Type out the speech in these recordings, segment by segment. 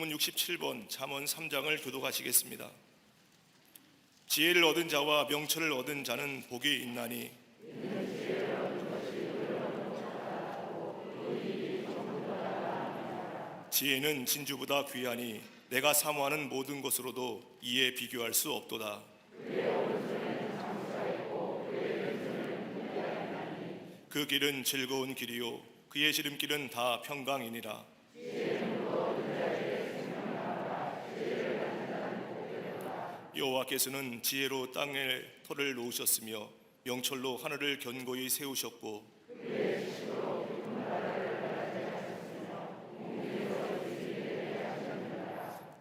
본문 67번 잠언 3장을 교독하시겠습니다. 지혜를 얻은 자와 명철을 얻은 자는 복이 있나니 지혜는 진주보다 귀하니 내가 사모하는 모든 것으로도 이에 비교할 수 없도다. 그 길은 즐거운 길이요 그의 지름길은 다 평강이니라. 여호와께서는 지혜로 땅에 터를 놓으셨으며 명철로 하늘을 견고히 세우셨고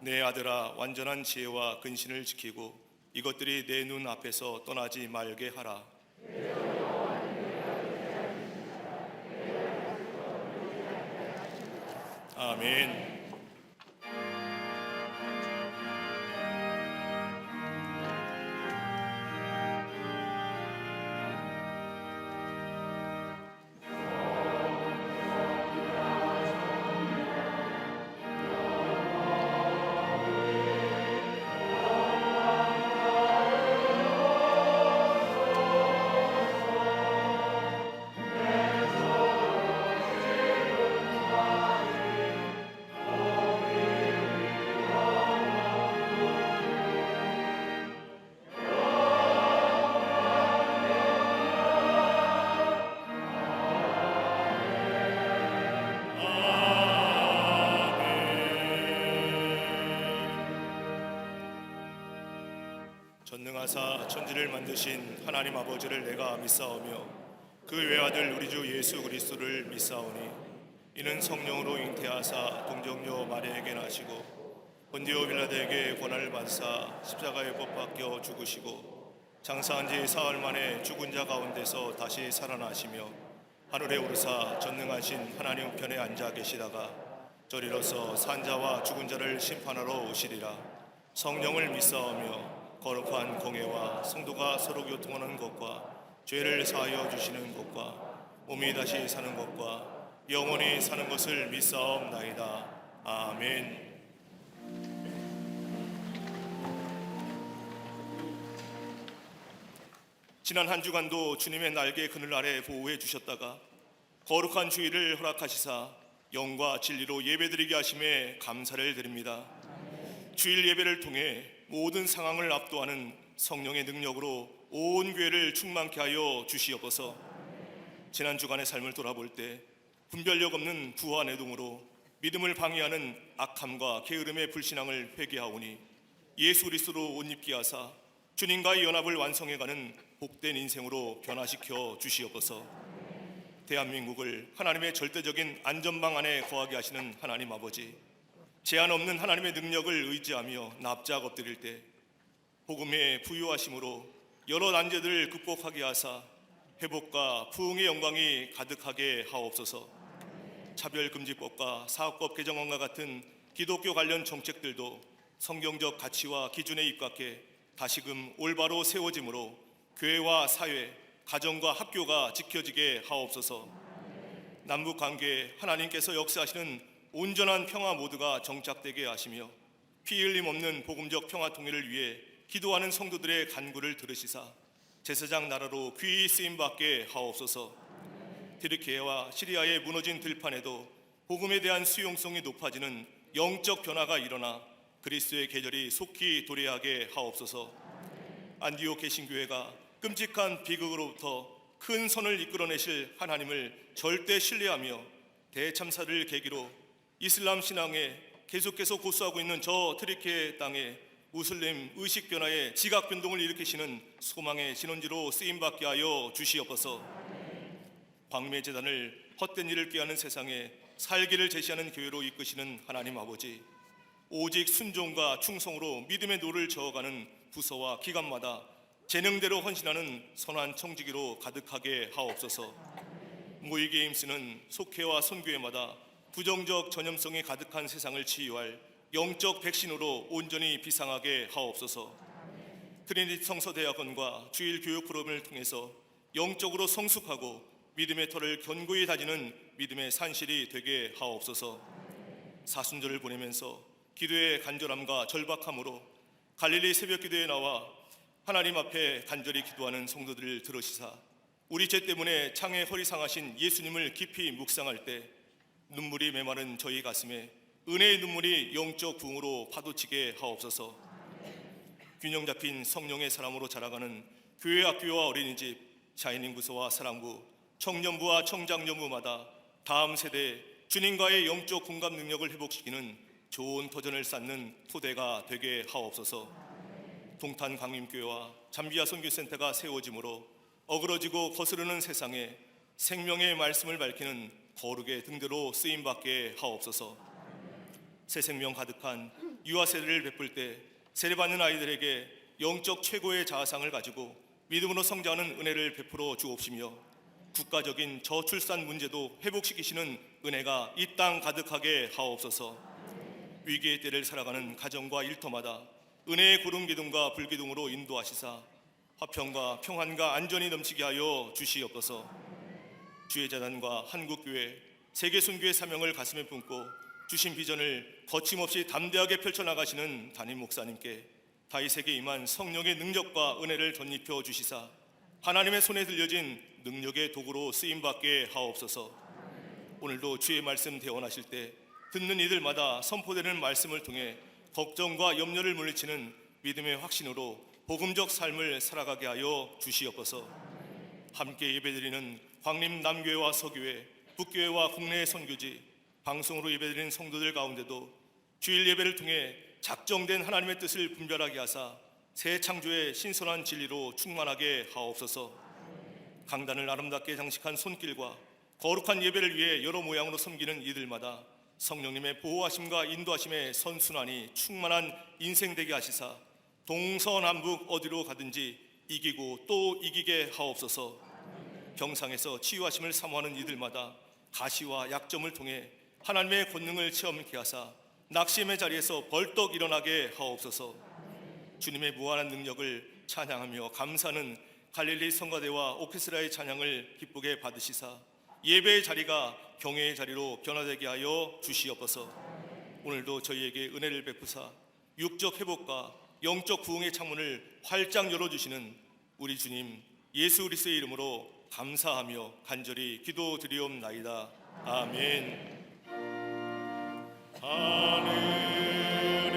내 아들아 완전한 지혜와 근신을 지키고 이것들이 내 눈 앞에서 떠나지 말게 하라. 아멘. 전능하사 천지를 만드신 하나님 아버지를 내가 믿사오며 그 외아들 우리 주 예수 그리스도를 믿사오니 이는 성령으로 잉태하사 동정녀 마리아에게 나시고 본디오 빌라도에게 고난을 받으사 십자가에 못 박혀 죽으시고 장사한 지 사흘 만에 죽은 자 가운데서 다시 살아나시며 하늘에 오르사 전능하신 하나님 우편에 앉아 계시다가 저리로서 산자와 죽은 자를 심판하러 오시리라. 성령을 믿사오며 거룩한 공회와 성도가 서로 교통하는 것과 죄를 사하여 주시는 것과 몸이 다시 사는 것과 영원히 사는 것을 믿사옵나이다. 아멘. 지난 한 주간도 주님의 날개 그늘 아래 보호해 주셨다가 거룩한 주일을 허락하시사 영과 진리로 예배드리게 하심에 감사를 드립니다. 주일 예배를 통해 모든 상황을 압도하는 성령의 능력으로 온 교회를 충만케 하여 주시옵소서. 지난 주간의 삶을 돌아볼 때 분별력 없는 부와 내동으로 믿음을 방해하는 악함과 게으름의 불신앙을 회개하오니 예수 그리스도로 옷 입게 하사 주님과의 연합을 완성해가는 복된 인생으로 변화시켜 주시옵소서. 대한민국을 하나님의 절대적인 안전망 안에 거하게 하시는 하나님 아버지, 제한 없는 하나님의 능력을 의지하며 납작 엎드릴 때 복음의 부유하심으로 여러 난제들을 극복하게 하사 회복과 부흥의 영광이 가득하게 하옵소서. 차별금지법과 사업법 개정안과 같은 기독교 관련 정책들도 성경적 가치와 기준에 입각해 다시금 올바로 세워짐으로 교회와 사회, 가정과 학교가 지켜지게 하옵소서. 남북관계에 하나님께서 역사하시는 온전한 평화 모두가 정착되게 하시며 피 흘림 없는 복음적 평화 통일을 위해 기도하는 성도들의 간구를 들으시사 제사장 나라로 귀히 쓰임받게 하옵소서. 튀르키예와 시리아의 무너진 들판에도 복음에 대한 수용성이 높아지는 영적 변화가 일어나 그리스도의 계절이 속히 도래하게 하옵소서. 안디옥 개신교회가 끔찍한 비극으로부터 큰 선을 이끌어내실 하나님을 절대 신뢰하며 대참사를 계기로 이슬람 신앙에 계속해서 고수하고 있는 저 튀르키예 땅에 무슬림 의식 변화에 지각 변동을 일으키시는 소망의 신원지로 쓰임받게 하여 주시옵소서. 광매 재단을 헛된 일을 꾀하는 세상에 살기를 제시하는 교회로 이끄시는 하나님 아버지, 오직 순종과 충성으로 믿음의 노를 저어가는 부서와 기관마다 재능대로 헌신하는 선한 청지기로 가득하게 하옵소서. 모이게 힘쓰는 속회와 선교회마다 부정적 전염성이 가득한 세상을 치유할 영적 백신으로 온전히 비상하게 하옵소서. 트리니티 성서대학원과 주일 교육 프로그램을 통해서 영적으로 성숙하고 믿음의 터를 견고히 다지는 믿음의 산실이 되게 하옵소서. 사순절을 보내면서 기도의 간절함과 절박함으로 갈릴리 새벽 기도에 나와 하나님 앞에 간절히 기도하는 성도들을 들으시사 우리 죄 때문에 창에 허리 상하신 예수님을 깊이 묵상할 때 눈물이 메마른 저희 가슴에 은혜의 눈물이 영적 부흥으로 파도치게 하옵소서. 균형 잡힌 성령의 사람으로 자라가는 교회, 학교와 어린이집, 샤이닝 부서와 사랑부, 청년부와 청장년부마다 다음 세대에 주님과의 영적 공감 능력을 회복시키는 좋은 터전을 쌓는 토대가 되게 하옵소서. 동탄 강림교회와 잠비아 선교센터가 세워짐으로 어그러지고 거스르는 세상에 생명의 말씀을 밝히는 거룩의 등대로 쓰임받게 하옵소서. 새 생명 가득한 유아 세례를 베풀 때 세례받는 아이들에게 영적 최고의 자아상을 가지고 믿음으로 성장하는 은혜를 베풀어 주옵시며 국가적인 저출산 문제도 회복시키시는 은혜가 이 땅 가득하게 하옵소서. 위기의 때를 살아가는 가정과 일터마다 은혜의 구름 기둥과 불기둥으로 인도하시사 화평과 평안과 안전이 넘치게 하여 주시옵소서. 주의 재단과 한국교회, 세계순교의 사명을 가슴에 품고 주신 비전을 거침없이 담대하게 펼쳐나가시는 담임 목사님께 다윗에게 임한 성령의 능력과 은혜를 덧입혀 주시사 하나님의 손에 들려진 능력의 도구로 쓰임받게 하옵소서. 오늘도 주의 말씀 대언하실 때 듣는 이들마다 선포되는 말씀을 통해 걱정과 염려를 물리치는 믿음의 확신으로 복음적 삶을 살아가게 하여 주시옵소서. 함께 예배드리는 광림 남교회와 서교회, 북교회와 국내 선교지, 방송으로 예배드리는 성도들 가운데도 주일 예배를 통해 작정된 하나님의 뜻을 분별하게 하사 새 창조의 신선한 진리로 충만하게 하옵소서. 강단을 아름답게 장식한 손길과 거룩한 예배를 위해 여러 모양으로 섬기는 이들마다 성령님의 보호하심과 인도하심의 선순환이 충만한 인생 되게 하시사 동서남북 어디로 가든지 이기고 또 이기게 하옵소서. 병상에서 치유하심을 사모하는 이들마다 가시와 약점을 통해 하나님의 권능을 체험케 하사 낙심의 자리에서 벌떡 일어나게 하옵소서. 주님의 무한한 능력을 찬양하며 감사하는 갈릴리 성가대와 오케스트라의 찬양을 기쁘게 받으시사 예배의 자리가 경외의 자리로 변화되게 하여 주시옵소서. 오늘도 저희에게 은혜를 베푸사 육적 회복과 영적 부흥의 창문을 활짝 열어주시는 우리 주님 예수 그리스도의 이름으로 감사하며 간절히 기도드리옵나이다. 아멘. 하늘에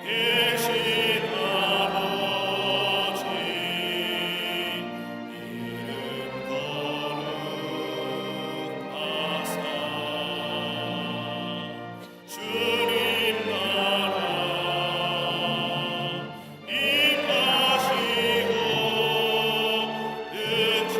계신 아버지 이름 거룩하사 주님 나라 임하시고 뜻이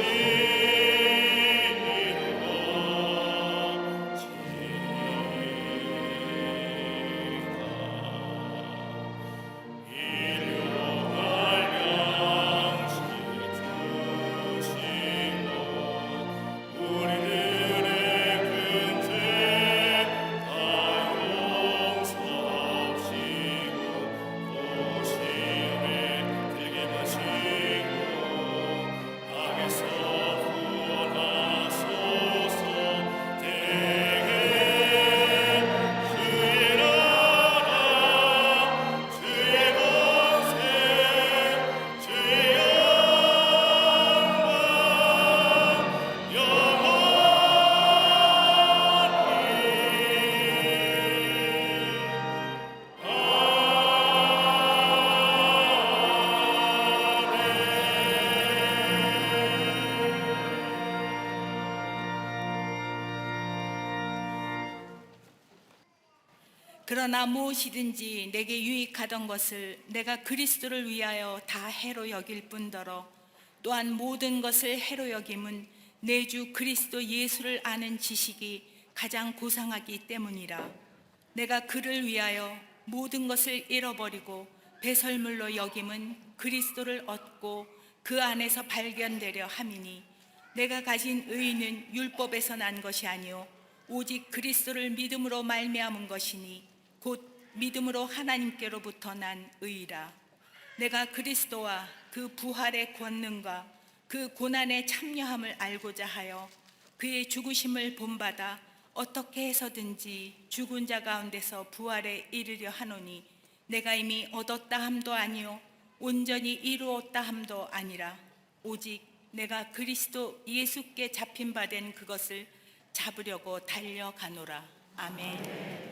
그러나 무엇이든지 내게 유익하던 것을 내가 그리스도를 위하여 다 해로 여길 뿐더러 또한 모든 것을 해로 여김은 내 주 그리스도 예수를 아는 지식이 가장 고상하기 때문이라. 내가 그를 위하여 모든 것을 잃어버리고 배설물로 여김은 그리스도를 얻고 그 안에서 발견되려 함이니 내가 가진 의는 율법에서 난 것이 아니요 오직 그리스도를 믿음으로 말미암은 것이니 곧 믿음으로 하나님께로부터 난 의라. 내가 그리스도와 그 부활의 권능과 그 고난의 참여함을 알고자 하여 그의 죽으심을 본받아 어떻게 해서든지 죽은 자 가운데서 부활에 이르려 하노니 내가 이미 얻었다 함도 아니요 온전히 이루었다 함도 아니라 오직 내가 그리스도 예수께 잡힌 바 된 그것을 잡으려고 달려가노라. 아멘.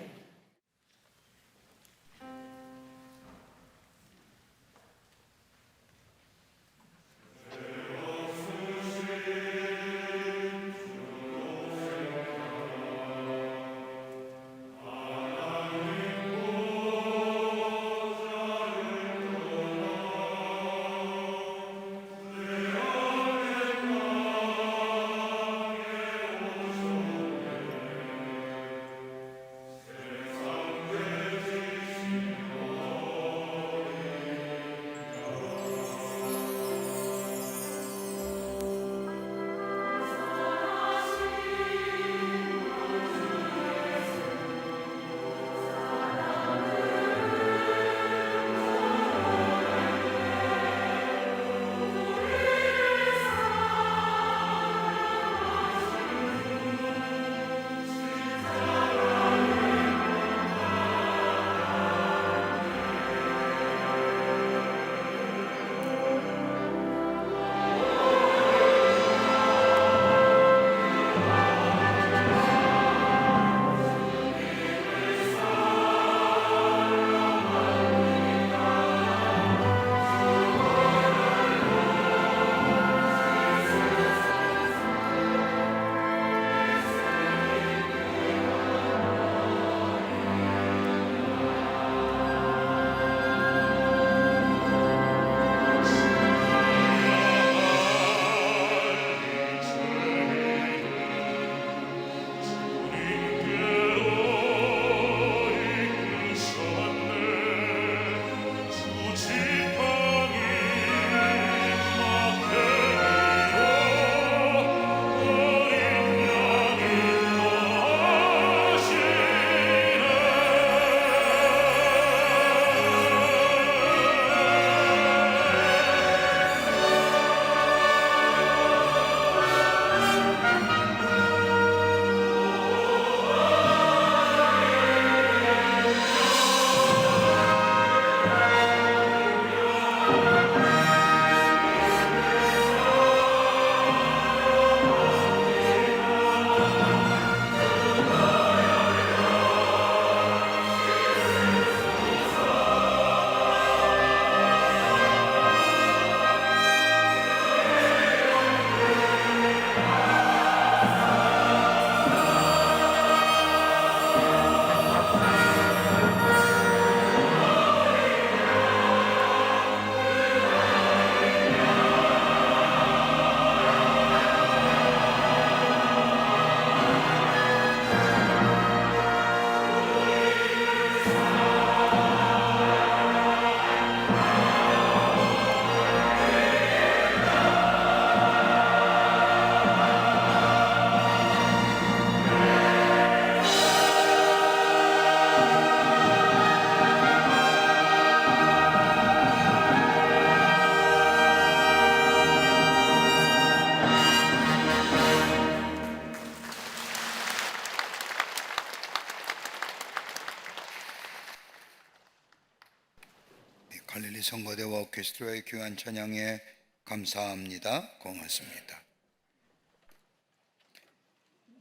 갈릴리 성가대와 오케스트라의 귀한 찬양에 감사합니다. 고맙습니다.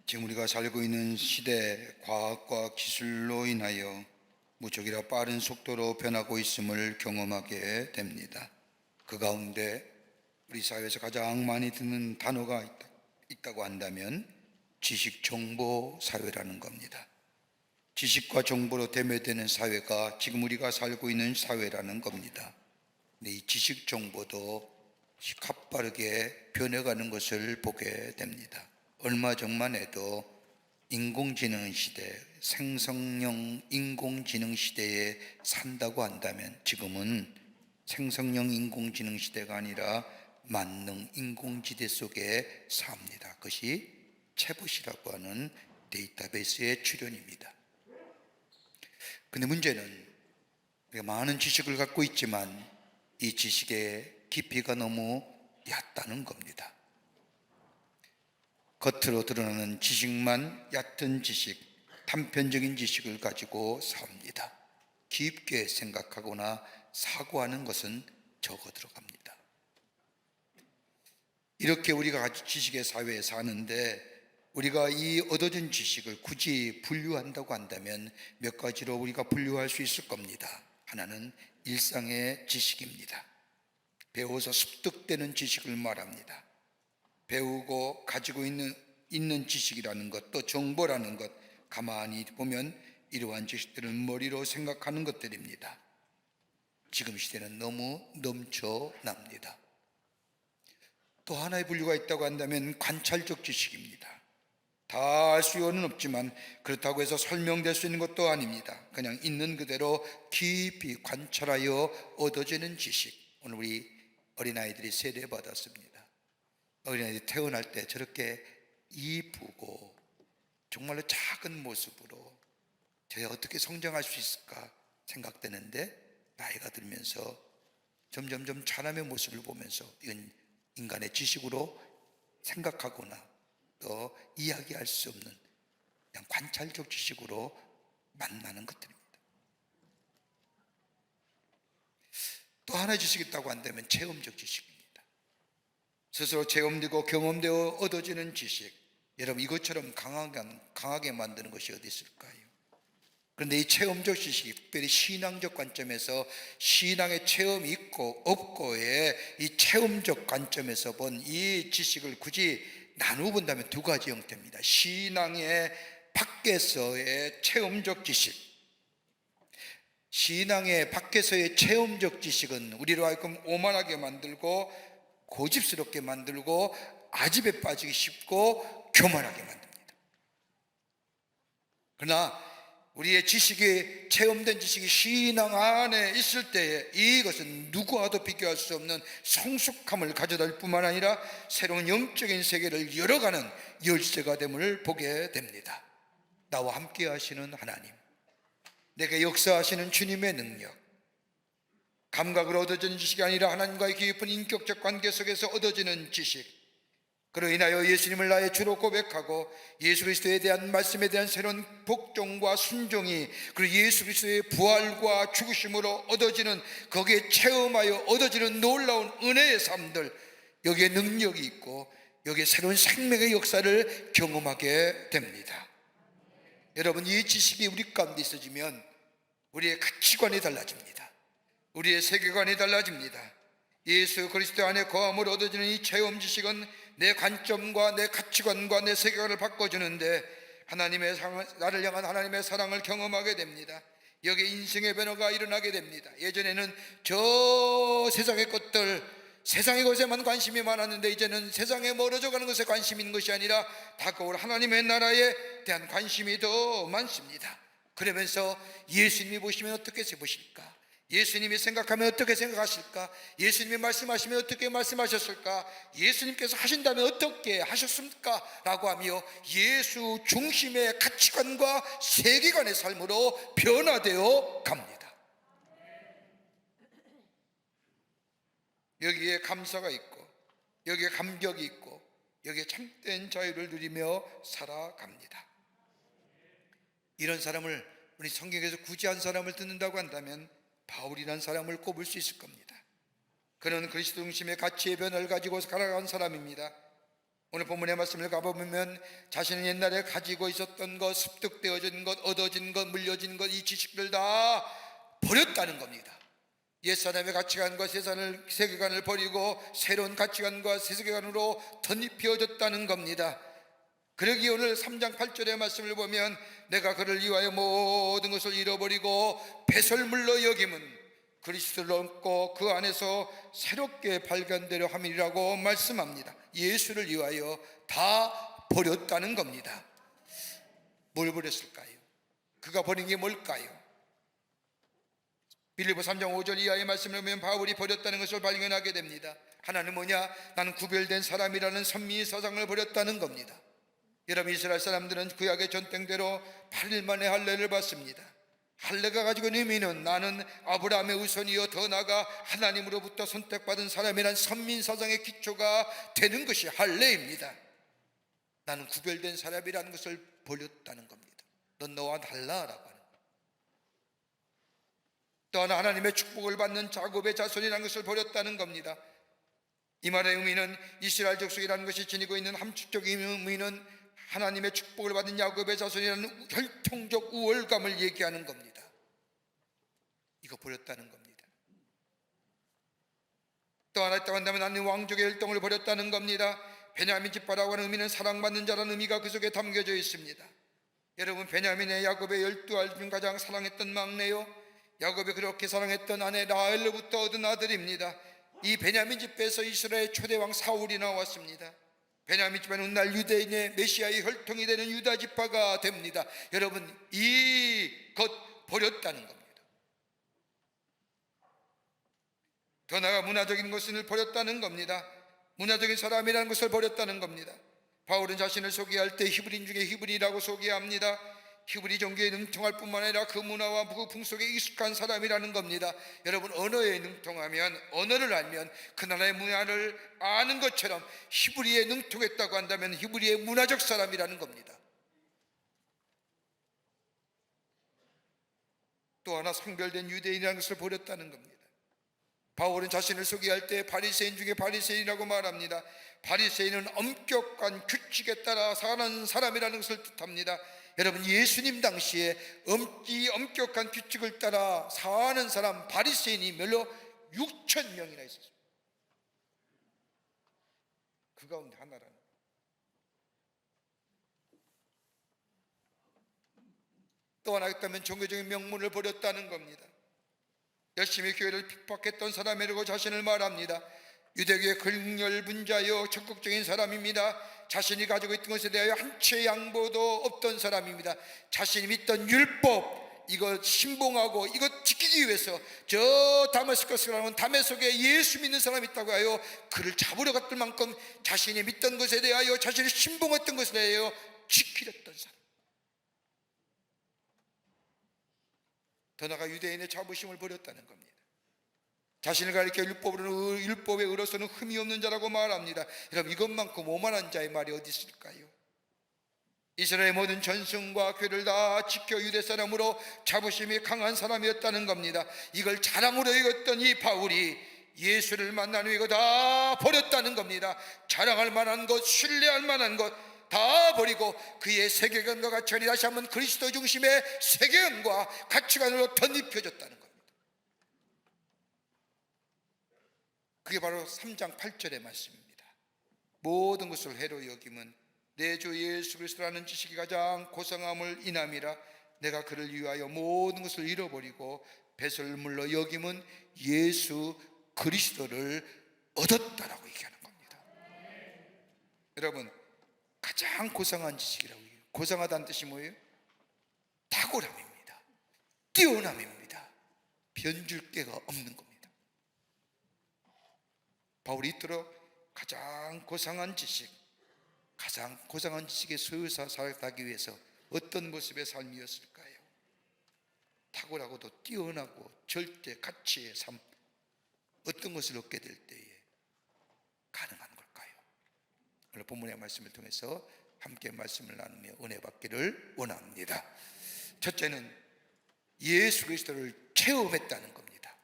지금 우리가 살고 있는 시대, 과학과 기술로 인하여 무척이나 빠른 속도로 변하고 있음을 경험하게 됩니다. 그 가운데 우리 사회에서 가장 많이 듣는 단어가 있다고 한다면 지식 정보 사회라는 겁니다. 지식과 정보로 대매되는 사회가 지금 우리가 살고 있는 사회라는 겁니다. 근데 이 지식 정보도 가빠르게 변해가는 것을 보게 됩니다. 얼마 전만 해도 인공지능 시대, 생성형 인공지능 시대에 산다고 한다면 지금은 생성형 인공지능 시대가 아니라 만능 인공지대 속에 삽니다. 그것이 챗봇이라고 하는 데이터베이스의 출현입니다. 근데 문제는 우리가 많은 지식을 갖고 있지만 이 지식의 깊이가 너무 얕다는 겁니다. 겉으로 드러나는 지식만 얕은 지식, 단편적인 지식을 가지고 삽니다. 깊게 생각하거나 사고하는 것은 적어 들어갑니다. 이렇게 우리가 지식의 사회에 사는데 우리가 이 얻어진 지식을 굳이 분류한다고 한다면 몇 가지로 우리가 분류할 수 있을 겁니다. 하나는 일상의 지식입니다. 배워서 습득되는 지식을 말합니다. 배우고 가지고 있는 지식이라는 것, 또 정보라는 것, 가만히 보면 이러한 지식들은 머리로 생각하는 것들입니다. 지금 시대는 너무 넘쳐납니다. 또 하나의 분류가 있다고 한다면 관찰적 지식입니다. 다 알 수는 없지만 그렇다고 해서 설명될 수 있는 것도 아닙니다. 그냥 있는 그대로 깊이 관찰하여 얻어지는 지식. 오늘 우리 어린아이들이 세례받았습니다. 어린아이들이 태어날 때 저렇게 이쁘고 정말로 작은 모습으로 제가 어떻게 성장할 수 있을까 생각되는데, 나이가 들면서 점점점 자라의 모습을 보면서 이건 인간의 지식으로 생각하거나 또 이야기할 수 없는 그냥 관찰적 지식으로 만나는 것들입니다. 또 하나의 지식이 있다고 한다면 체험적 지식입니다. 스스로 체험되고 경험되어 얻어지는 지식. 여러분, 이것처럼 강하게 만드는 것이 어디 있을까요? 그런데 이 체험적 지식이 특별히 신앙적 관점에서 신앙의 체험이 있고 없고의 이 체험적 관점에서 본 이 지식을 굳이 나누어 본다면 두 가지 형태입니다. 신앙의 밖에서의 체험적 지식. 신앙의 밖에서의 체험적 지식은 우리로 하여금 오만하게 만들고 고집스럽게 만들고 아집에 빠지기 쉽고 교만하게 만듭니다. 그러나 우리의 지식이, 체험된 지식이 신앙 안에 있을 때에 이것은 누구와도 비교할 수 없는 성숙함을 가져다 줄 뿐만 아니라 새로운 영적인 세계를 열어가는 열쇠가 됨을 보게 됩니다. 나와 함께 하시는 하나님, 내게 역사하시는 주님의 능력, 감각으로 얻어지는 지식이 아니라 하나님과의 깊은 인격적 관계 속에서 얻어지는 지식, 그로 인하여 예수님을 나의 주로 고백하고 예수 그리스도에 대한 말씀에 대한 새로운 복종과 순종이, 그리고 예수 그리스도의 부활과 죽으심으로 얻어지는, 거기에 체험하여 얻어지는 놀라운 은혜의 삶들, 여기에 능력이 있고 여기에 새로운 생명의 역사를 경험하게 됩니다. 여러분, 이 지식이 우리 가운데 있어지면 우리의 가치관이 달라집니다. 우리의 세계관이 달라집니다. 예수 그리스도 안에 거함으로 얻어지는 이 체험 지식은 내 관점과 내 가치관과 내 세계관을 바꿔주는데 나를 향한 하나님의 사랑을 경험하게 됩니다. 여기에 인생의 변화가 일어나게 됩니다. 예전에는 저 세상의 것들, 세상의 것에만 관심이 많았는데 이제는 세상에 멀어져 가는 것에 관심이 있는 것이 아니라 다가올 하나님의 나라에 대한 관심이 더 많습니다. 그러면서 예수님이 보시면 어떻게 보실까? 예수님이 생각하면 어떻게 생각하실까? 예수님이 말씀하시면 어떻게 말씀하셨을까? 예수님께서 하신다면 어떻게 하셨습니까? 라고 하며 예수 중심의 가치관과 세계관의 삶으로 변화되어 갑니다. 여기에 감사가 있고 여기에 감격이 있고 여기에 참된 자유를 누리며 살아갑니다. 이런 사람을, 우리 성경에서 굳이 한 사람을 듣는다고 한다면 바울이라는 사람을 꼽을 수 있을 겁니다. 그는 그리스도 중심의 가치의 변화를 가지고 살아간 사람입니다. 오늘 본문의 말씀을 가보면 자신은 옛날에 가지고 있었던 것, 습득되어진 것, 얻어진 것, 물려진 것, 이 지식들 다 버렸다는 겁니다. 옛사람의 가치관과 세계관을 버리고 새로운 가치관과 세계관으로 덧입혀졌다는 겁니다. 그러기에 오늘 3장 8절의 말씀을 보면 내가 그를 위하여 모든 것을 잃어버리고 배설물로 여김은 그리스도를 얻고 그 안에서 새롭게 발견되려 함이라고 말씀합니다. 예수를 위하여 다 버렸다는 겁니다. 뭘 버렸을까요? 그가 버린 게 뭘까요? 빌립보 3장 5절 이하의 말씀을 보면 바울이 버렸다는 것을 발견하게 됩니다. 하나는 뭐냐? 나는 구별된 사람이라는 선미의 사상을 버렸다는 겁니다. 여러분, 이스라엘 사람들은 구약의 전통대로 8일 만에 할례를 받습니다. 할례가 가지고 있는 의미는 나는 아브라함의 후손이여 더 나아가 하나님으로부터 선택받은 사람이란 선민 사상의 기초가 되는 것이 할례입니다. 나는 구별된 사람이라는 것을 버렸다는 겁니다. 넌 너와 달라라고 하는 거예요. 또 하나 하나님의 축복을 받는 야곱의 자손이라는 것을 버렸다는 겁니다. 이 말의 의미는 이스라엘 족속이라는 것이 지니고 있는 함축적인 의미는 하나님의 축복을 받은 야곱의 자손이라는 혈통적 우월감을 얘기하는 겁니다. 이거 버렸다는 겁니다. 또 하나 있다고 한다면 하나님 왕족의 혈통을 버렸다는 겁니다. 베냐민 지파라고 하는 의미는 사랑받는 자라는 의미가 그 속에 담겨져 있습니다. 여러분, 베냐민의 야곱의 12아들 중 가장 사랑했던 막내요, 야곱이 그렇게 사랑했던 아내 라헬로부터 얻은 아들입니다. 이 베냐민 집에서 이스라엘 초대왕 사울이 나왔습니다. 베냐민 집안은 훗날 유대인의 메시아의 혈통이 되는 유다 지파가 됩니다. 여러분, 이것 버렸다는 겁니다. 더 나아가 문화적인 것을 버렸다는 겁니다. 문화적인 사람이라는 것을 버렸다는 겁니다. 바울은 자신을 소개할 때 히브리인 중에 히브리라고 소개합니다. 히브리 종교에 능통할 뿐만 아니라 그 문화와 그 풍속에 익숙한 사람이라는 겁니다. 여러분, 언어에 능통하면, 언어를 알면 그 나라의 문화를 아는 것처럼 히브리에 능통했다고 한다면 히브리의 문화적 사람이라는 겁니다. 또 하나 성별된 유대인이라는 것을 버렸다는 겁니다. 바울은 자신을 소개할 때 바리새인 중에 바리새인이라고 말합니다. 바리새인은 엄격한 규칙에 따라 사는 사람이라는 것을 뜻합니다. 여러분, 예수님 당시에 엄격한 규칙을 따라 사는 사람 바리새인이 별로 6천 명이나 있었습니다. 그 가운데 하나라는. 또 하나 있다면 종교적인 명문을 버렸다는 겁니다. 열심히 교회를 핍박했던 사람이라고 자신을 말합니다. 유대교의 극렬분자여 적극적인 사람입니다. 자신이 가지고 있던 것에 대하여 한 채의 양보도 없던 사람입니다. 자신이 믿던 율법, 이거 신봉하고 이거 지키기 위해서 저 다메스커스라는 담에 속에 예수 믿는 사람이 있다고 하여 그를 잡으러 갔던 만큼 자신이 믿던 것에 대하여, 자신이 신봉했던 것에 대하여 지키렸던 사람. 더 나아가 유대인의 자부심을 버렸다는 겁니다. 자신을 가리켜 율법에 의로서는 흠이 없는 자라고 말합니다. 여러분, 이것만큼 오만한 자의 말이 어디 있을까요? 이스라엘의 모든 전승과 교회를 다 지켜 유대 사람으로 자부심이 강한 사람이었다는 겁니다. 이걸 자랑으로 여겼던 이 바울이 예수를 만난 후에 이거 다 버렸다는 겁니다. 자랑할 만한 것, 신뢰할 만한 것 다 버리고 그의 세계관과 가치관이 다시 한번 그리스도 중심의 세계관과 가치관으로 덧입혀졌다는 겁니다. 그게 바로 3장 8절의 말씀입니다. 모든 것을 해로 여김은 내 주 예수 그리스도라는 지식이 가장 고상함을 인함이라. 내가 그를 위하여 모든 것을 잃어버리고 배설물로 여김은 예수 그리스도를 얻었다라고 얘기하는 겁니다. 여러분, 가장 고상한 지식이라고 해요. 고상하다는 뜻이 뭐예요? 탁월함입니다. 뛰어남입니다. 변줄 데가 없는 겁니다. 바울이 이토록 가장 고상한 지식, 가장 고상한 지식에 서서 살아가기 위해서 어떤 모습의 삶이었을까요? 탁월하고도 뛰어나고 절대 가치의 삶, 어떤 것을 얻게 될 때에 가능한 걸까요? 오늘 본문의 말씀을 통해서 함께 말씀을 나누며 은혜 받기를 원합니다. 첫째는 예수 그리스도를 체험했다는 겁니다.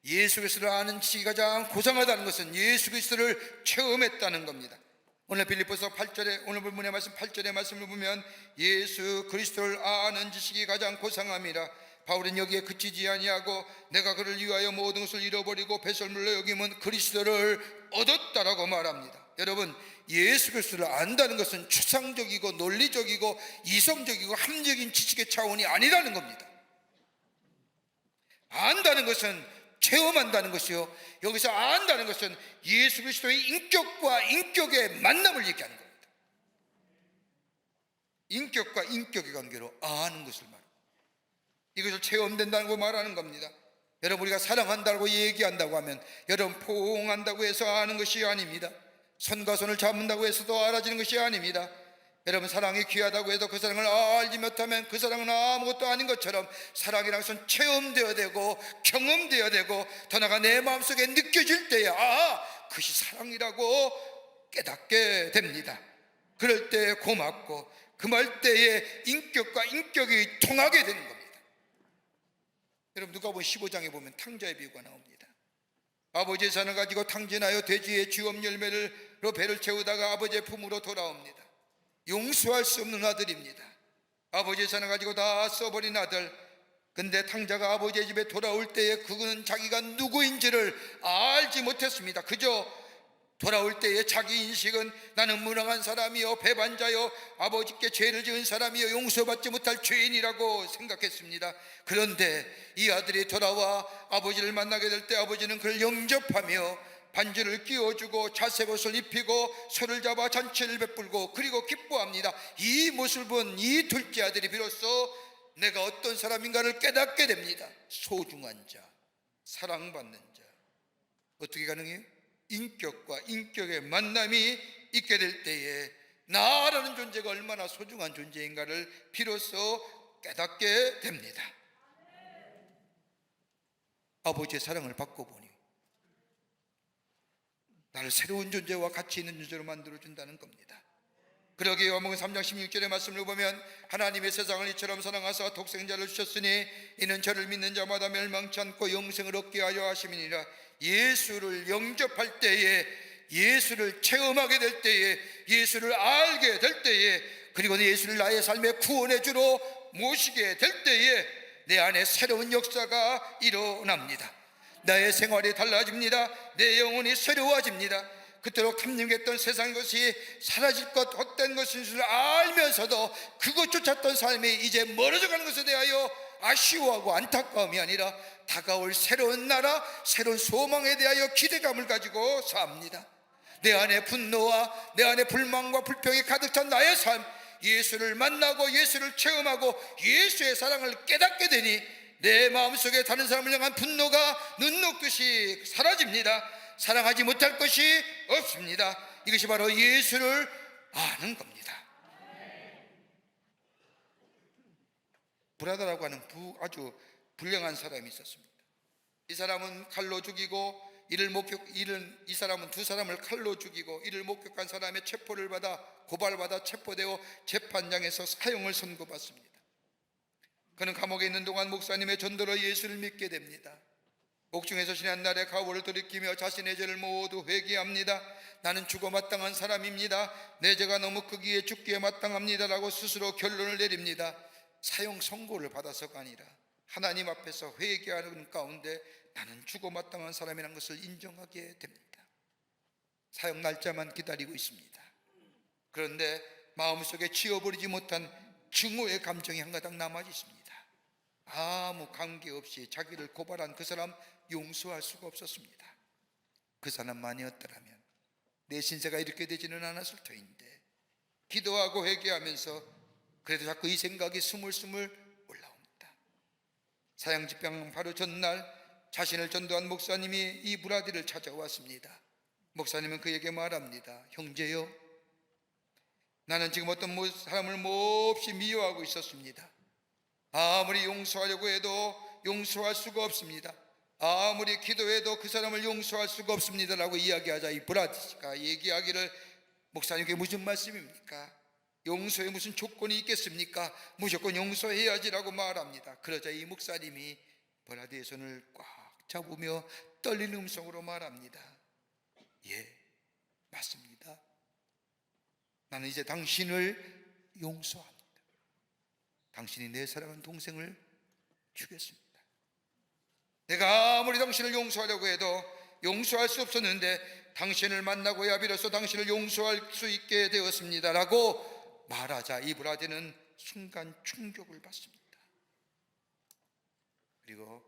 예수 그리스도를 아는 지식이 가장 고상하다는 것은 예수 그리스도를 체험했다는 겁니다. 오늘 빌립보서 8절에, 오늘 본문의 말씀 8절의 말씀을 보면 예수 그리스도를 아는 지식이 가장 고상함이라. 바울은 여기에 그치지 아니하고 내가 그를 위하여 모든 것을 잃어버리고 배설물로 여김은 그리스도를 얻었다라고 말합니다. 여러분, 예수 그리스도를 안다는 것은 추상적이고 논리적이고 이성적이고 합리적인 지식의 차원이 아니라는 겁니다. 안다는 것은 체험한다는 것이요, 여기서 안다는 것은 예수 그리스도의 인격과 인격의 만남을 얘기하는 겁니다. 인격과 인격의 관계로 아는 것을 말합니다. 이것을 체험된다고 말하는 겁니다. 여러분, 우리가 사랑한다고 얘기한다고 하면 여러분 포옹한다고 해서 아는 것이 아닙니다. 손과 손을 잡는다고 해서도 알아지는 것이 아닙니다. 여러분, 사랑이 귀하다고 해도 그 사랑을 알지 못하면 그 사랑은 아무것도 아닌 것처럼 사랑이란 것은 체험되어야 되고 경험되어야 되고 더 나아가 내 마음속에 느껴질 때야 그것이 사랑이라고 깨닫게 됩니다. 그럴 때 고맙고 금할 때에 인격과 인격이 통하게 되는 겁니다. 여러분 누가복음 15장에 보면 탕자의 비유가 나옵니다. 아버지의 산을 가지고 탕진하여 돼지의 쥐엄 열매로 배를 채우다가 아버지의 품으로 돌아옵니다. 용서할 수 없는 아들입니다. 아버지의 산을 가지고 다 써버린 아들. 근데 탕자가 아버지의 집에 돌아올 때에 그는 자기가 누구인지를 알지 못했습니다. 그저 돌아올 때에 자기 인식은 나는 무능한 사람이요 배반자요 아버지께 죄를 지은 사람이요 용서받지 못할 죄인이라고 생각했습니다. 그런데 이 아들이 돌아와 아버지를 만나게 될 때 아버지는 그를 영접하며 반지를 끼워주고 자색옷을 입히고 손을 잡아 잔치를 베풀고 그리고 기뻐합니다. 이 모습을 본 이 둘째 아들이 비로소 내가 어떤 사람인가를 깨닫게 됩니다. 소중한 자, 사랑받는 자. 어떻게 가능해요? 인격과 인격의 만남이 있게 될 때에 나라는 존재가 얼마나 소중한 존재인가를 비로소 깨닫게 됩니다. 아버지의 사랑을 받고 보니 나를 새로운 존재와 가치 있는 존재로 만들어준다는 겁니다. 그러기에 요한복음 3장 16절의 말씀을 보면 하나님의 세상을 이처럼 사랑하사 독생자를 주셨으니 이는 저를 믿는 자마다 멸망치 않고 영생을 얻게 하려 하심이니라. 예수를 영접할 때에, 예수를 체험하게 될 때에, 예수를 알게 될 때에, 그리고 예수를 나의 삶의 구원의 주로 모시게 될 때에 내 안에 새로운 역사가 일어납니다. 나의 생활이 달라집니다. 내 영혼이 새로워집니다. 그토록 탐닉했던 세상 것이 사라질 것 헛된 것인 줄 알면서도 그것 쫓았던 삶이 이제 멀어져가는 것에 대하여 아쉬워하고 안타까움이 아니라 다가올 새로운 나라, 새로운 소망에 대하여 기대감을 가지고 삽니다. 내 안에 분노와 내 안에 불만과 불평이 가득 찬 나의 삶, 예수를 만나고 예수를 체험하고 예수의 사랑을 깨닫게 되니 내 마음속에 다른 사람을 향한 분노가 눈 녹듯이 사라집니다. 사랑하지 못할 것이 없습니다. 이것이 바로 예수를 아는 겁니다. 브라더라고 하는 아주 불량한 사람이 있었습니다. 이 사람은 칼로 죽이고 이 사람은 두 사람을 칼로 죽이고 이를 목격한 사람의 체포를 받아 고발받아 체포되어 재판장에서 사형을 선고받습니다. 그는 감옥에 있는 동안 목사님의 전도로 예수를 믿게 됩니다. 옥중에서 지난 날의 가오를 돌이키며 자신의 죄를 모두 회개합니다. 나는 죽어 마땅한 사람입니다. 내 죄가 너무 크기에 죽기에 마땅합니다라고 스스로 결론을 내립니다. 사형 선고를 받아서가 아니라 하나님 앞에서 회개하는 가운데 나는 죽어 마땅한 사람이라는 것을 인정하게 됩니다. 사형 날짜만 기다리고 있습니다. 그런데 마음속에 지워버리지 못한 증오의 감정이 한가닥 남아 있습니다. 아무 관계없이 자기를 고발한 그 사람 용서할 수가 없었습니다. 그 사람만이었더라면 내 신세가 이렇게 되지는 않았을 터인데 기도하고 회개하면서 그래도 자꾸 이 생각이 스물스물 올라옵니다. 사형 집행 바로 전날 자신을 전도한 목사님이 이 브라디를 찾아왔습니다. 목사님은 그에게 말합니다. 형제요, 나는 지금 어떤 사람을 몹시 미워하고 있었습니다. 아무리 용서하려고 해도 용서할 수가 없습니다. 아무리 기도해도 그 사람을 용서할 수가 없습니다 라고 이야기하자 이 브라디가 얘기하기를 목사님께 무슨 말씀입니까? 용서에 무슨 조건이 있겠습니까? 무조건 용서해야지라고 말합니다. 그러자 이 목사님이 브라디의 손을 꽉 잡으며 떨리는 음성으로 말합니다. 예, 맞습니다. 나는 이제 당신을 용서합니다. 당신이 내 사랑하는 동생을 죽였습니다. 내가 아무리 당신을 용서하려고 해도 용서할 수 없었는데 당신을 만나고야 비로소 당신을 용서할 수 있게 되었습니다 라고 말하자 이 브라디는 순간 충격을 받습니다. 그리고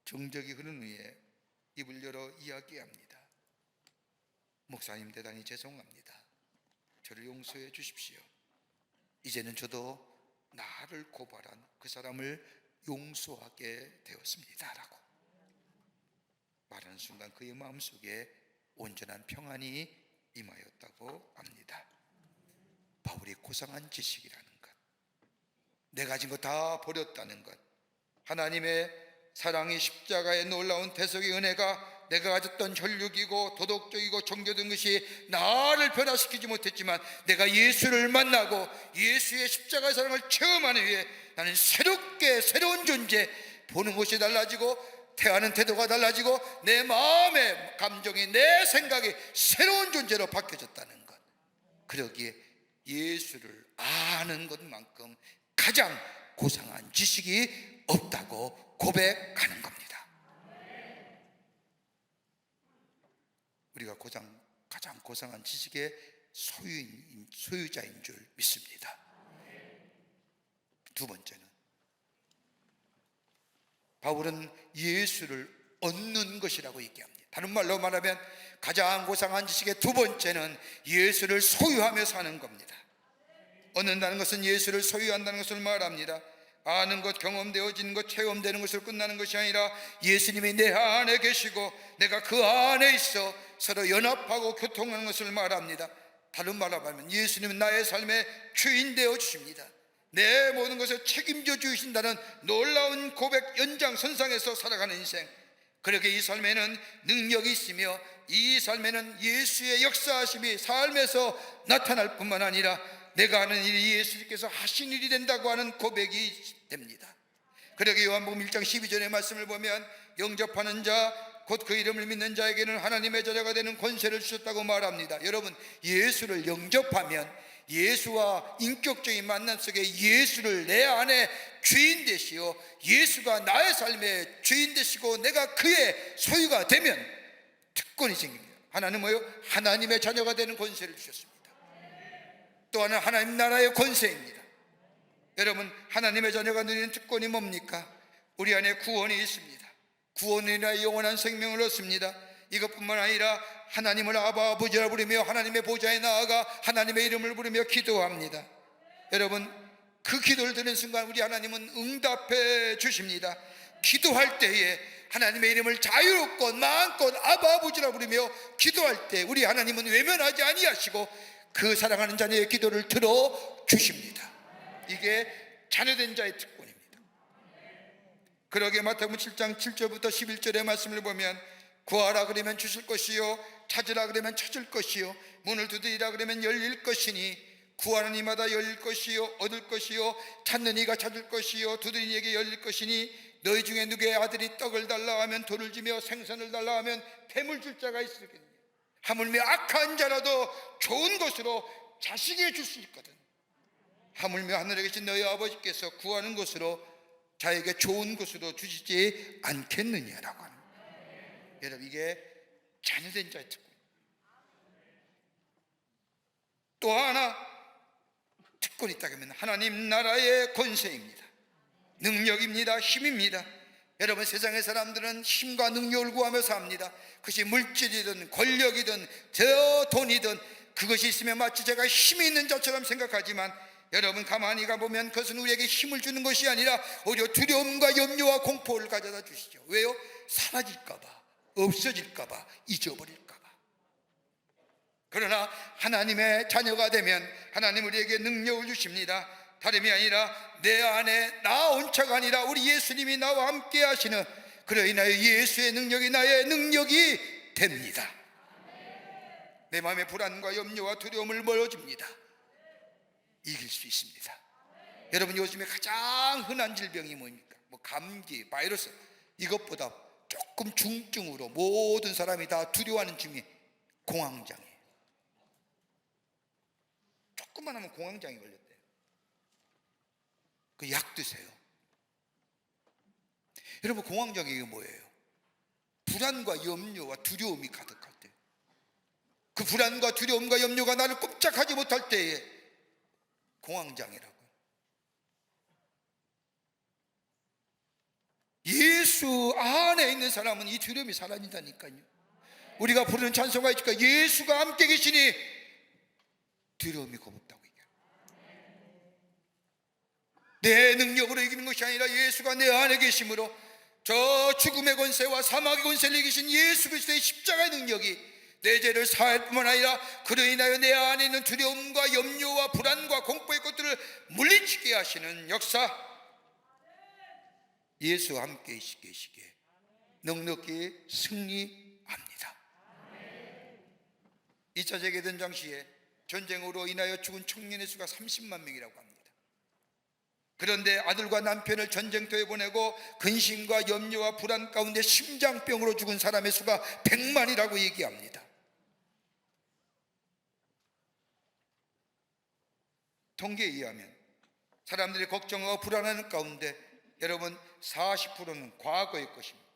정적이 흐른 후에 입을 열어 이야기합니다. 목사님, 대단히 죄송합니다. 저를 용서해 주십시오. 이제는 저도 나를 고발한 그 사람을 용서하게 되었습니다 라고 말하는 순간 그의 마음속에 온전한 평안이 임하였다고 합니다. 바울이 고상한 지식이라는 것, 내가 가진 것 다 버렸다는 것, 하나님의 사랑이 십자가의 놀라운 대속의 은혜가 내가 가졌던 혈육이고 도덕적이고 종교적인 것이 나를 변화시키지 못했지만 내가 예수를 만나고 예수의 십자가 사랑을 체험하는 후에 나는 새로운 존재, 보는 것이 달라지고 대하는 태도가 달라지고 내 마음의 감정이, 내 생각이 새로운 존재로 바뀌어졌다는 것. 그러기에 예수를 아는 것만큼 가장 고상한 지식이 없다고 고백하는 겁니다. 우리가 가장 고상한 지식의 소유자인 줄 믿습니다. 두 번째는, 바울은 예수를 얻는 것이라고 얘기합니다. 다른 말로 말하면 가장 고상한 지식의 두 번째는 예수를 소유하며 사는 겁니다. 얻는다는 것은 예수를 소유한다는 것을 말합니다. 아는 것, 경험되어진 것, 체험되는 것으로 끝나는 것이 아니라 예수님이 내 안에 계시고 내가 그 안에 있어 서로 연합하고 교통하는 것을 말합니다. 다른 말로 말하면 예수님은 나의 삶의 주인 되어 주십니다. 내 모든 것을 책임져 주신다는 놀라운 고백 연장선상에서 살아가는 인생. 그렇게 이 삶에는 능력이 있으며 이 삶에는 예수의 역사하심이 삶에서 나타날 뿐만 아니라 내가 하는 일이 예수님께서 하신 일이 된다고 하는 고백이 됩니다. 그러게 요한복음 1장 12절의 말씀을 보면 영접하는 자 곧 그 이름을 믿는 자에게는 하나님의 자녀가 되는 권세를 주셨다고 말합니다. 여러분, 예수를 영접하면 예수와 인격적인 만남 속에 예수를 내 안에 주인 되시오, 예수가 나의 삶의 주인 되시고 내가 그의 소유가 되면 특권이 생깁니다. 하나는 뭐요? 하나님의 자녀가 되는 권세를 주셨습니다. 또 하나는 하나님 나라의 권세입니다. 여러분, 하나님의 자녀가 누리는 특권이 뭡니까? 우리 안에 구원이 있습니다. 구원이나 영원한 생명을 얻습니다. 이것뿐만 아니라 하나님을 아바 아버지라 부르며 하나님의 보좌에 나아가 하나님의 이름을 부르며 기도합니다. 여러분, 그 기도를 드는 순간 우리 하나님은 응답해 주십니다. 기도할 때에 하나님의 이름을 자유롭고 마음껏 아바 아버지라 부르며 기도할 때 우리 하나님은 외면하지 아니하시고 그 사랑하는 자녀의 기도를 들어 주십니다. 이게 자녀된 자의 특권입니다. 그러게 마태복음 7장 7절부터 11절의 말씀을 보면 구하라 그러면 주실 것이요, 찾으라 그러면 찾을 것이요, 문을 두드리라 그러면 열릴 것이니 구하는 이마다 열릴 것이요, 얻을 것이요, 찾는 이가 찾을 것이요, 두드리는 이에게 열릴 것이니 너희 중에 누구의 아들이 떡을 달라 하면 돌을 주며 생선을 달라 하면 뱀을 줄 자가 있으겠느냐. 하물며 악한 자라도 좋은 것으로 자식에게 줄 수 있거든. 하물며 하늘에 계신 너희 아버지께서 구하는 것으로 자에게 좋은 것으로 주시지 않겠느냐라고 하는 거예요. 여러분, 이게 자녀된 자의 특권. 또 하나 특권이 있다고 하면 하나님 나라의 권세입니다. 능력입니다. 힘입니다. 여러분, 세상의 사람들은 힘과 능력을 구하며 삽니다. 그것이 물질이든 권력이든 저 돈이든 그것이 있으면 마치 제가 힘이 있는 자처럼 생각하지만 여러분, 가만히 가보면 그것은 우리에게 힘을 주는 것이 아니라 오히려 두려움과 염려와 공포를 가져다 주시죠. 왜요? 사라질까봐, 없어질까봐, 잊어버릴까봐. 그러나 하나님의 자녀가 되면 하나님 우리에게 능력을 주십니다. 다름이 아니라 내 안에 나 혼자가 아니라 우리 예수님이 나와 함께 하시는, 그로 인하여 예수의 능력이 나의 능력이 됩니다. 내 마음의 불안과 염려와 두려움을 멀어집니다. 이길 수 있습니다. 여러분, 요즘에 가장 흔한 질병이 뭡니까? 뭐 감기, 바이러스. 이것보다 조금 중증으로 모든 사람이 다 두려워하는 증이 공황장애. 조금만 하면 공황장애 걸렸대요. 그 약 드세요. 여러분, 공황장애가 뭐예요? 불안과 염려와 두려움이 가득할 때, 그 불안과 두려움과 염려가 나를 꼼짝하지 못할 때에 공황장애라고요. 예수 안에 있는 사람은 이 두려움이 사라진다니까요. 우리가 부르는 찬송가 있으니까 예수가 함께 계시니 두려움이 겁없다고 얘기해요. 내 능력으로 이기는 것이 아니라 예수가 내 안에 계심으로 저 죽음의 권세와 사막의 권세를 이기신 예수 그리스도의 십자가의 능력이 내 죄를 사할 뿐만 아니라 그로 인하여 내 안에 있는 두려움과 염려와 불안과 공포의 것들을 물리치게 하시는 역사, 예수와 함께 계시기에 넉넉히 승리하게 2차 세계대전 시에 전쟁으로 인하여 죽은 청년의 수가 30만 명이라고 합니다. 그런데 아들과 남편을 전쟁터에 보내고 근심과 염려와 불안 가운데 심장병으로 죽은 사람의 수가 100만이라고 얘기합니다. 통계에 의하면 사람들이 걱정하고 불안하는 가운데 여러분 40%는 과거의 것입니다.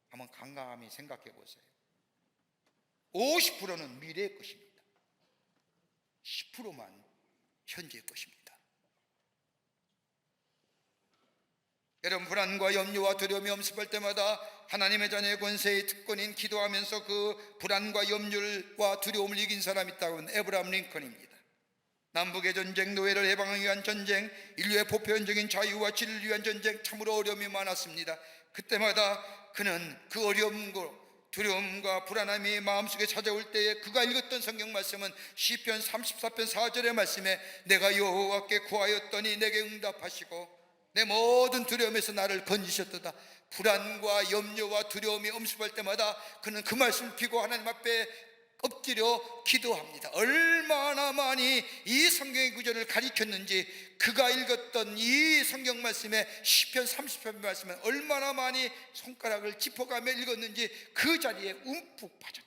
한번 강감히 생각해 보세요. 50%는 미래의 것입니다. 10%만 현재의 것입니다. 여러분, 불안과 염려와 두려움이 엄습할 때마다 하나님의 자녀의 권세의 특권인 기도하면서 그 불안과 염려와 두려움을 이긴 사람이 있다고 하면 에브라함 링컨입니다. 남북의 전쟁, 노예를 해방하기 위한 전쟁, 인류의 보편적인 자유와 진리를 위한 전쟁, 참으로 어려움이 많았습니다. 그때마다 그는 그 어려움과 두려움과 불안함이 마음속에 찾아올 때에 그가 읽었던 성경 말씀은 시편 34편 4절의 말씀에 내가 여호와께 구하였더니 내게 응답하시고 내 모든 두려움에서 나를 건지셨도다. 불안과 염려와 두려움이 엄습할 때마다 그는 그 말씀을 피고 하나님 앞에 엎드려 기도합니다. 얼마나 많이 이 성경의 구절을 가리켰는지, 그가 읽었던 이 성경 말씀에 시편 30편 말씀에 얼마나 많이 손가락을 짚어가며 읽었는지 그 자리에 움푹 빠졌다.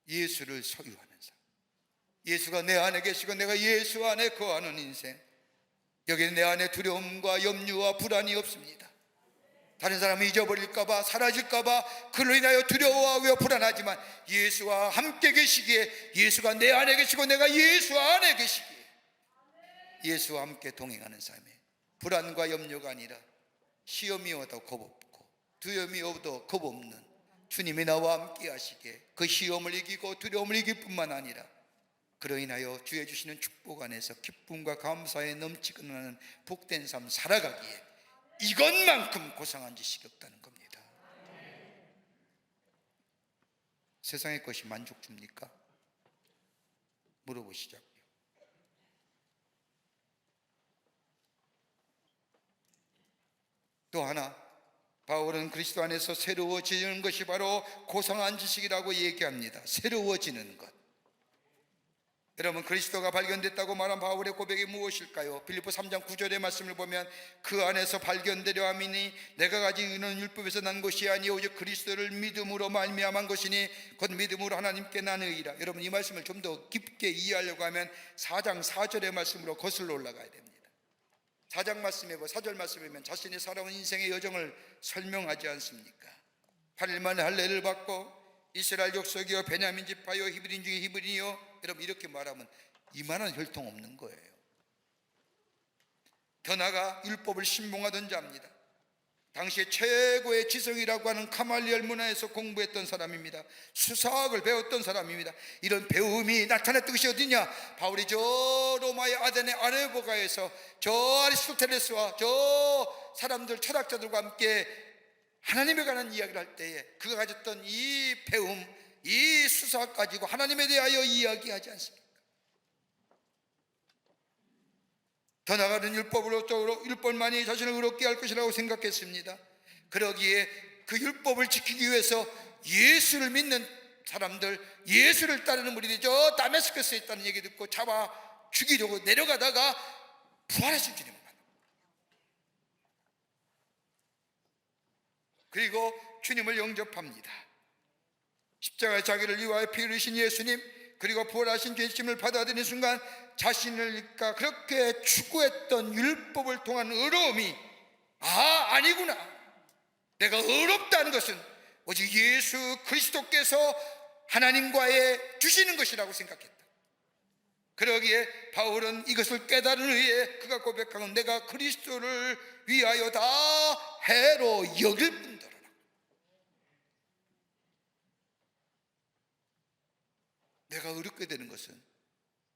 예수를 소유하는 사람, 예수가 내 안에 계시고 내가 예수 안에 거하는 인생, 여기는 내 안에 두려움과 염려와 불안이 없습니다. 다른 사람이 잊어버릴까봐, 사라질까봐 그로 인하여 두려워하고 불안하지만 예수와 함께 계시기에, 예수가 내 안에 계시고 내가 예수 안에 계시기에 예수와 함께 동행하는 삶에 불안과 염려가 아니라 시험이 와도 겁없고 두려움이 와도 겁없는 주님이 나와 함께 하시기에 그 시험을 이기고 두려움을 이길 뿐만 아니라 그로 인하여 주의 주시는 축복 안에서 기쁨과 감사에 넘치는 복된 삶 살아가기에 이것만큼 고상한 지식이 없다는 겁니다. 세상의 것이 만족 줍니까? 물어보시자고요. 또 하나, 바울은 그리스도 안에서 새로워지는 것이 바로 고상한 지식이라고 얘기합니다. 새로워지는 것. 여러분, 그리스도가 발견됐다고 말한 바울의 고백이 무엇일까요? 빌립보 3장 9절의 말씀을 보면 그 안에서 발견되려 함이니 내가 가진 의는 율법에서 난 것이 아니요 오직 그리스도를 믿음으로 말미암은 것이니 곧 믿음으로 하나님께 난 의라. 여러분, 이 말씀을 좀 더 깊게 이해하려고 하면 4장 4절의 말씀으로 거슬러 올라가야 됩니다. 4장 말씀에 4절 말씀이면 자신이 살아온 인생의 여정을 설명하지 않습니까? 8일 만에 할례를 받고 이스라엘 족속이요 베냐민 지파요 히브리인 중에 히브리요, 여러분 이렇게 말하면 이만한 혈통 없는 거예요. 더 나아가 율법을 신봉하던 자입니다. 당시에 최고의 지성이라고 하는 가말리엘 문화에서 공부했던 사람입니다. 수사학을 배웠던 사람입니다. 이런 배움이 나타났던 것이 어디냐? 바울이 저 로마의 아테네 아레고가에서 저 아리스토텔레스와 저 사람들 철학자들과 함께 하나님에 관한 이야기를 할 때에 그가 가졌던 이 배움, 이 수사학 가지고 하나님에 대하여 이야기하지 않습니까? 더 나아가는 율법만이 자신을 의롭게 할 것이라고 생각했습니다. 그러기에 그 율법을 지키기 위해서 예수를 믿는 사람들, 예수를 따르는 무리들이 저 다메스커스에 있다는 얘기 듣고 잡아 죽이려고 내려가다가 부활하신 주님을 만납니다. 그리고 주님을 영접합니다. 십자가에 자기를 위하여 피 흘리신 예수님, 그리고 부활하신 죄심을 받아들이는 순간 자신을 그렇게 추구했던 율법을 통한 의로움이 아니구나, 내가 의롭다는 것은 오직 예수 그리스도께서 하나님과의 주시는 것이라고 생각했다. 그러기에 바울은 이것을 깨달은 후에 그가 고백하는 내가 그리스도를 위하여 다 해로 여길 뿐더러 내가 의롭게 되는 것은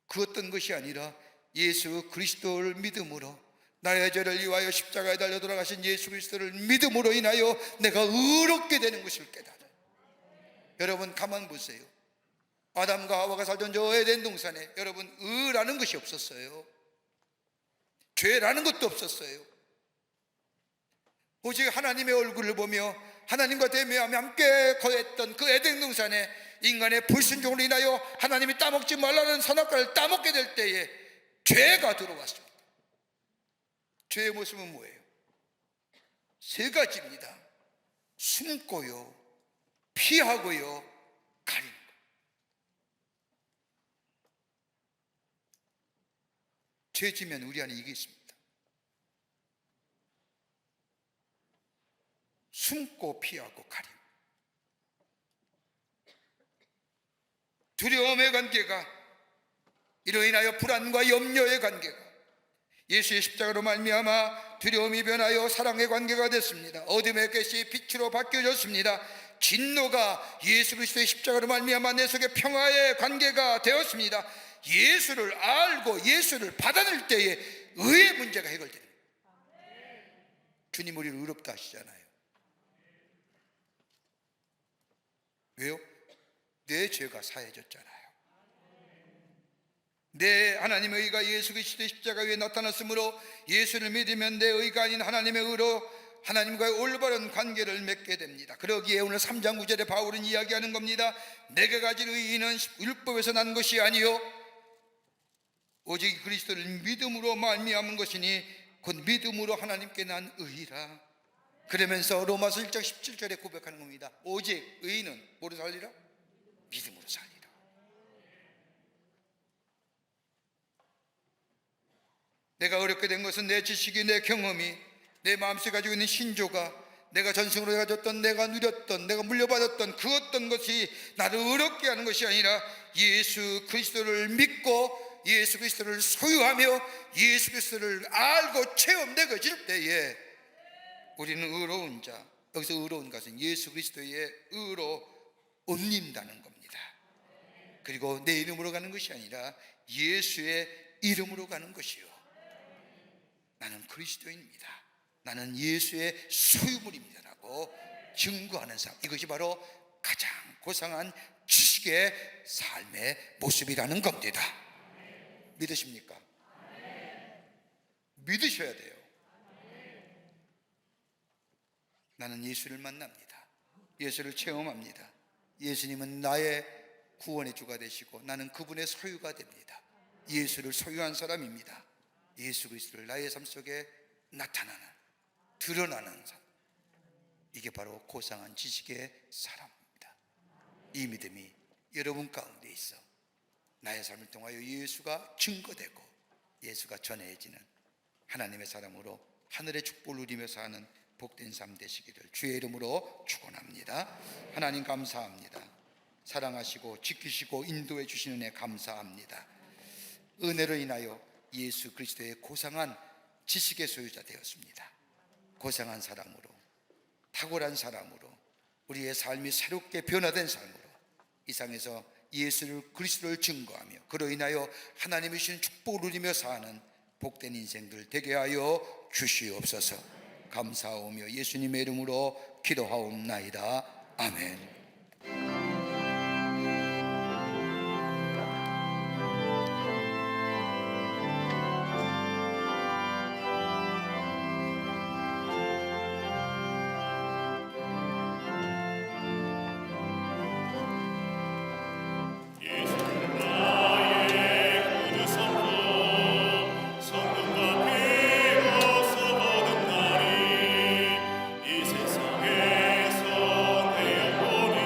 그 어떤 것이 아니라 예수 그리스도를 믿음으로, 나의 죄를 위하여 십자가에 달려 돌아가신 예수 그리스도를 믿음으로 인하여 내가 의롭게 되는 것을 깨달아요. 여러분 가만 보세요. 아담과 하와가 살던 저 에덴 동산에 여러분 의라는 것이 없었어요. 죄라는 것도 없었어요. 오직 하나님의 얼굴을 보며 하나님과 대면하며 함께 거했던 그 에덴 동산에 인간의 불순종으로 인하여 하나님이 따먹지 말라는 선악과를 따먹게 될 때에 죄가 들어왔습니다. 죄의 모습은 뭐예요? 세 가지입니다. 숨고요, 피하고요, 가리는 것. 죄 지면 우리 안에 이게 있습니다. 숨고 피하고 가림. 두려움의 관계가, 이로 인하여 불안과 염려의 관계가 예수의 십자가로 말미암아 두려움이 변하여 사랑의 관계가 됐습니다. 어둠의 것이 빛으로 바뀌어졌습니다. 진노가 예수 그리스도의 십자가로 말미암아 내 속에 평화의 관계가 되었습니다. 예수를 알고 예수를 받아들 때에 의의 문제가 해결됩니다. 주님 우리를 의롭다 하시잖아요. 왜요? 내 죄가 사해졌잖아요. 내 하나님의 의가 예수 그리스도의 십자가 위에 나타났으므로 예수를 믿으면 내 의가 아닌 하나님의 의로 하나님과의 올바른 관계를 맺게 됩니다. 그러기에 오늘 3장 9절에 바울은 이야기하는 겁니다. 내게 가진 의의는 율법에서 난 것이 아니요 오직 그리스도를 믿음으로 말미암은 것이니 곧 믿음으로 하나님께 난 의의라. 그러면서 로마서 1장 17절에 고백하는 겁니다. 오직 의의는 뭐로 살리라? 믿음으로 살리라. 내가 어렵게 된 것은 내 지식이, 내 경험이, 내 마음속에 가지고 있는 신조가, 내가 전생으로 가졌던, 내가 누렸던, 내가 물려받았던 그 어떤 것이 나를 어렵게 하는 것이 아니라 예수 그리스도를 믿고 예수 그리스도를 소유하며 예수 그리스도를 알고 체험되어질 때에 우리는 의로운 자, 여기서 의로운 것은 예수 그리스도의 의로 옮긴다는 겁니다. 그리고 내 이름으로 가는 것이 아니라 예수의 이름으로 가는 것이요, 나는 그리스도인입니다, 나는 예수의 소유물입니다 라고 증거하는 삶, 이것이 바로 가장 고상한 지식의 삶의 모습이라는 겁니다. 믿으십니까? 믿으셔야 돼요. 나는 예수를 만납니다. 예수를 체험합니다. 예수님은 나의 구원의 주가 되시고 나는 그분의 소유가 됩니다. 예수를 소유한 사람입니다. 예수 그리스도를 나의 삶 속에 나타나는, 드러나는 삶, 이게 바로 고상한 지식의 사람입니다. 이 믿음이 여러분 가운데 있어 나의 삶을 통하여 예수가 증거되고 예수가 전해지는 하나님의 사람으로 하늘의 축복을 누리며 사는 복된 삶 되시기를 주의 이름으로 축원합니다. 하나님 감사합니다. 사랑하시고 지키시고 인도해 주시는 애 감사합니다. 은혜로 인하여 예수 그리스도의 고상한 지식의 소유자 되었습니다. 고상한 사람으로, 탁월한 사람으로, 우리의 삶이 새롭게 변화된 삶으로 이 상에서 예수를 그리스도를 증거하며 그로 인하여 하나님이 주신 축복을 누리며 사는 복된 인생들 되게 하여 주시옵소서. 감사하오며 예수님의 이름으로 기도하옵나이다. 아멘. 이 세상에서 내 영혼이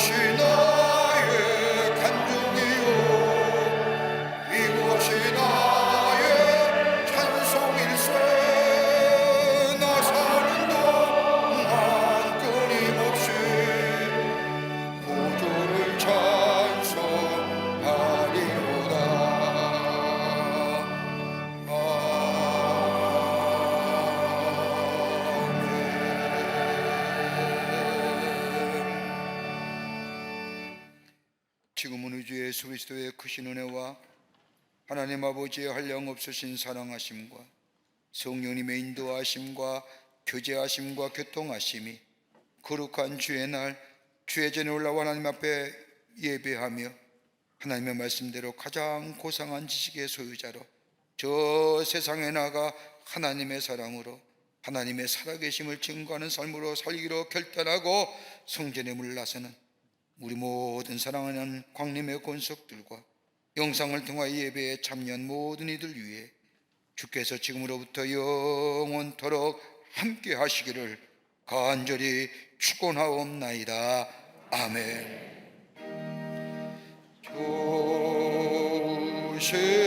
이것이 나의 간증이요 이것이 나의 찬송일세 나 사는 동안 끊임없이 구주를 찬송하리로다. 지금은 우주 예수 그리스도의 크신 은혜와 하나님 아버지의 한량없으신 사랑하심과 성령님의 인도하심과 교제하심과 교통하심이 거룩한 주의 날 주의 전에 올라와 하나님 앞에 예배하며 하나님의 말씀대로 가장 고상한 지식의 소유자로 저 세상에 나가 하나님의 사랑으로 하나님의 살아계심을 증거하는 삶으로 살기로 결단하고 성전에 물러서는 우리 모든 사랑하는 광림의 권속들과 영상을 통하여 예배에 참여한 모든 이들 위해 주께서 지금으로부터 영원토록 함께 하시기를 간절히 축원하옵나이다. 아멘. 조세